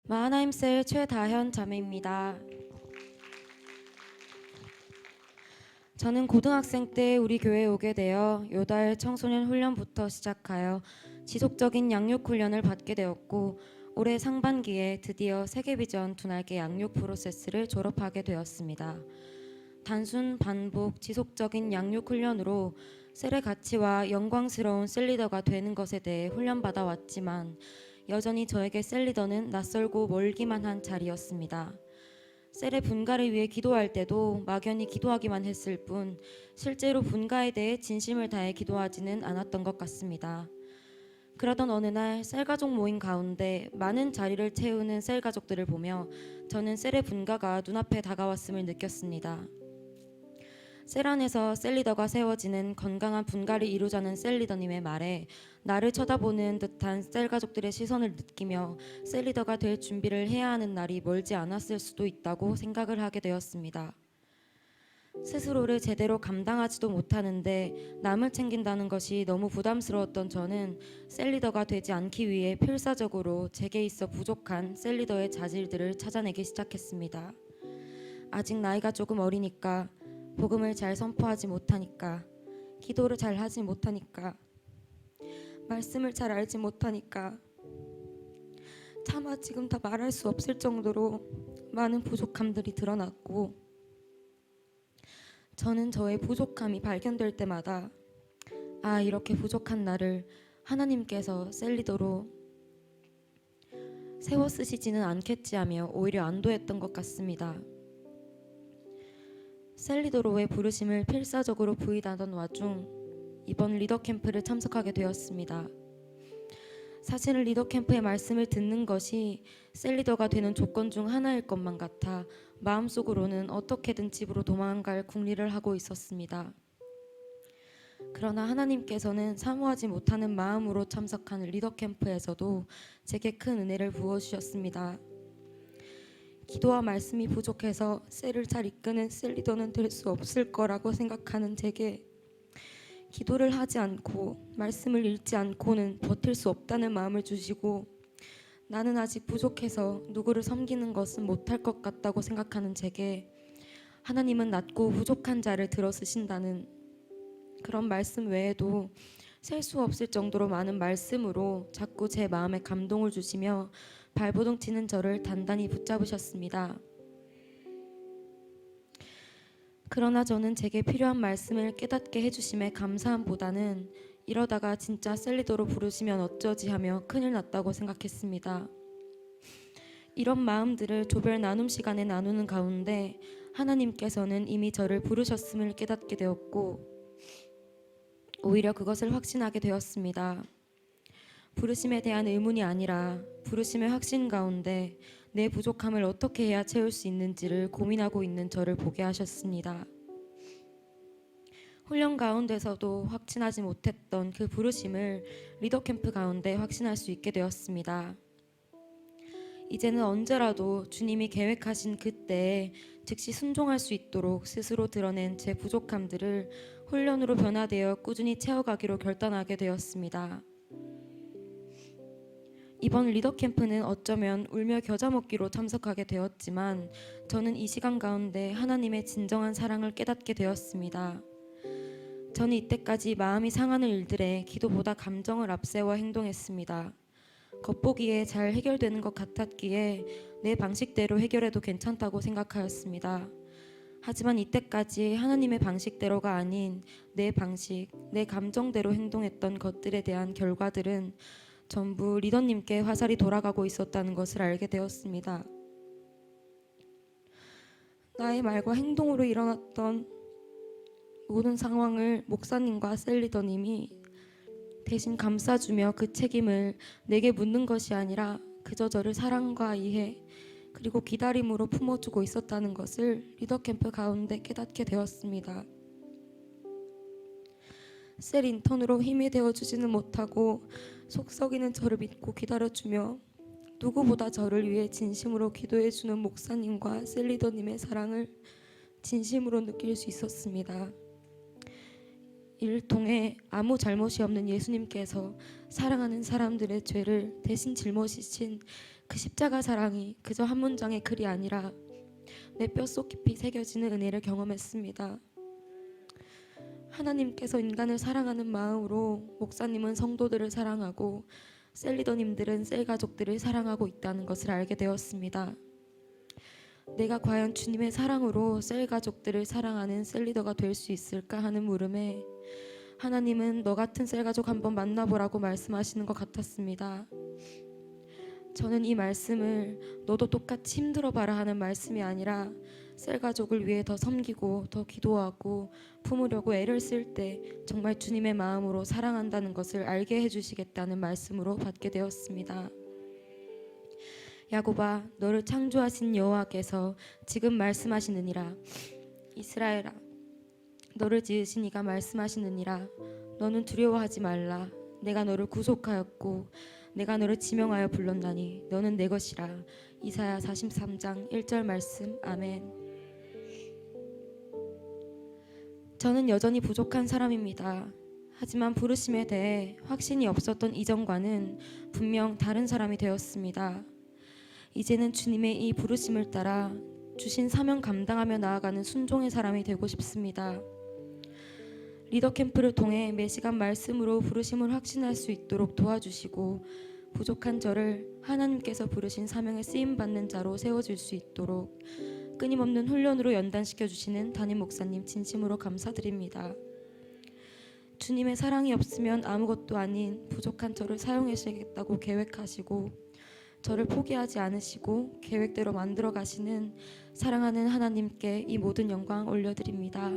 마하나임셀 최다현 자매입니다. 저는 고등학생 때 우리 교회에 오게 되어 요달 청소년 훈련부터 시작하여 지속적인 양육 훈련을 받게 되었고, 올해 상반기에 드디어 세계비전 두 날개 양육 프로세스를 졸업하게 되었습니다. 단순 반복 지속적인 양육 훈련으로 셀의 가치와 영광스러운 셀리더가 되는 것에 대해 훈련받아 왔지만, 여전히 저에게 셀리더는 낯설고 멀기만 한 자리였습니다. 셀의 분가를 위해 기도할 때도 막연히 기도하기만 했을 뿐 실제로 분가에 대해 진심을 다해 기도하지는 않았던 것 같습니다. 그러던 어느 날 셀가족 모임 가운데 많은 자리를 채우는 셀가족들을 보며 저는 셀의 분가가 눈앞에 다가왔음을 느꼈습니다. 셀 안에서 셀리더가 세워지는 건강한 분가를 이루자는 셀리더님의 말에 나를 쳐다보는 듯한 셀가족들의 시선을 느끼며 셀리더가 될 준비를 해야 하는 날이 멀지 않았을 수도 있다고 생각을 하게 되었습니다. 스스로를 제대로 감당하지도 못하는데 남을 챙긴다는 것이 너무 부담스러웠던 저는 셀리더가 되지 않기 위해 필사적으로 제게 있어 부족한 셀리더의 자질들을 찾아내기 시작했습니다. 아직 나이가 조금 어리니까, 복음을 잘 선포하지 못하니까, 기도를 잘 하지 못하니까, 말씀을 잘 알지 못하니까, 차마 지금 다 말할 수 없을 정도로 많은 부족함들이 드러났고, 저는 저의 부족함이 발견될 때마다 이렇게 부족한 나를 하나님께서 셀리더로 세워 쓰시지는 않겠지 하며 오히려 안도했던 것 같습니다. 셀리더로의 부르심을 필사적으로 부인하던 와중 이번 리더 캠프를 참석하게 되었습니다. 사실은 리더 캠프의 말씀을 듣는 것이 셀리더가 되는 조건 중 하나일 것만 같아 마음속으로는 어떻게든 집으로 도망갈 궁리를 하고 있었습니다. 그러나 하나님께서는 사모하지 못하는 마음으로 참석한 리더 캠프에서도 제게 큰 은혜를 부어주셨습니다. 기도와 말씀이 부족해서 셀을 잘 이끄는 셀리더는 될 수 없을 거라고 생각하는 제게 기도를 하지 않고 말씀을 읽지 않고는 버틸 수 없다는 마음을 주시고, 나는 아직 부족해서 누구를 섬기는 것은 못할 것 같다고 생각하는 제게 하나님은 낮고 부족한 자를 들어 쓰신다는 그런 말씀 외에도 셀 수 없을 정도로 많은 말씀으로 자꾸 제 마음에 감동을 주시며 발버둥 치는 저를 단단히 붙잡으셨습니다. 그러나 저는 제게 필요한 말씀을 깨닫게 해주심에 감사함보다는 이러다가 진짜 셀리더로 부르시면 어쩌지 하며 큰일 났다고 생각했습니다. 이런 마음들을 조별 나눔 시간에 나누는 가운데 하나님께서는 이미 저를 부르셨음을 깨닫게 되었고, 오히려 그것을 확신하게 되었습니다. 부르심에 대한 의문이 아니라 부르심의 확신 가운데 내 부족함을 어떻게 해야 채울 수 있는지를 고민하고 있는 저를 보게 하셨습니다. 훈련 가운데서도 확신하지 못했던 그 부르심을 리더 캠프 가운데 확신할 수 있게 되었습니다. 이제는 언제라도 주님이 계획하신 그때에 즉시 순종할 수 있도록 스스로 드러낸 제 부족함들을 훈련으로 변화되어 꾸준히 채워가기로 결단하게 되었습니다. 이번 리더 캠프는 어쩌면 울며 겨자 먹기로 참석하게 되었지만 저는 이 시간 가운데 하나님의 진정한 사랑을 깨닫게 되었습니다. 저는 이때까지 마음이 상하는 일들에 기도보다 감정을 앞세워 행동했습니다. 겉보기에 잘 해결되는 것 같았기에 내 방식대로 해결해도 괜찮다고 생각하였습니다. 하지만 이때까지 하나님의 방식대로가 아닌 내 방식, 내 감정대로 행동했던 것들에 대한 결과들은 전부 리더님께 화살이 돌아가고 있었다는 것을 알게 되었습니다. 나의 말과 행동으로 일어났던 모든 상황을 목사님과 셀리더님이 대신 감싸주며 그 책임을 내게 묻는 것이 아니라 그저 저를 사랑과 이해 그리고 기다림으로 품어주고 있었다는 것을 리더 캠프 가운데 깨닫게 되었습니다. 셀 인턴으로 힘이 되어주지는 못하고 속 썩이는 저를 믿고 기다려주며 누구보다 저를 위해 진심으로 기도해 주는 목사님과 셀리더님의 사랑을 진심으로 느낄 수 있었습니다. 이를 통해 아무 잘못이 없는 예수님께서 사랑하는 사람들의 죄를 대신 짊어지신 그 십자가 사랑이 그저 한 문장의 글이 아니라 내 뼛속 깊이 새겨지는 은혜를 경험했습니다. 하나님께서 인간을 사랑하는 마음으로 목사님은 성도들을 사랑하고 셀리더님들은 셀 가족들을 사랑하고 있다는 것을 알게 되었습니다. 내가 과연 주님의 사랑으로 셀 가족들을 사랑하는 셀리더가 될 수 있을까 하는 물음에 하나님은 너 같은 셀 가족 한번 만나보라고 말씀하시는 것 같았습니다. 저는 이 말씀을 너도 똑같이 힘들어봐라 하는 말씀이 아니라 셀 가족을 위해 더 섬기고 더 기도하고 품으려고 애를 쓸 때 정말 주님의 마음으로 사랑한다는 것을 알게 해주시겠다는 말씀으로 받게 되었습니다. 야곱아, 너를 창조하신 여호와께서 지금 말씀하시느니라. 이스라엘아, 너를 지으신 이가 말씀하시느니라. 너는 두려워하지 말라. 내가 너를 구속하였고 내가 너를 지명하여 불렀나니 너는 내 것이라. 이사야 43장 1절 말씀. 아멘. 저는 여전히 부족한 사람입니다. 하지만 부르심에 대해 확신이 없었던 이전과는 분명 다른 사람이 되었습니다. 이제는 주님의 이 부르심을 따라 주신 사명 감당하며 나아가는 순종의 사람이 되고 싶습니다. 리더 캠프를 통해 매시간 말씀으로 부르심을 확신할 수 있도록 도와주시고 부족한 저를 하나님께서 부르신 사명에 쓰임받는 자로 세워줄 수 있도록 끊임없는 훈련으로 연단시켜 주시는 담임 목사님 진심으로 감사드립니다. 주님의 사랑이 없으면 아무것도 아닌 부족한 저를 사용하시겠다고 계획하시고 저를 포기하지 않으시고 계획대로 만들어 가시는 사랑하는 하나님께 이 모든 영광 올려드립니다.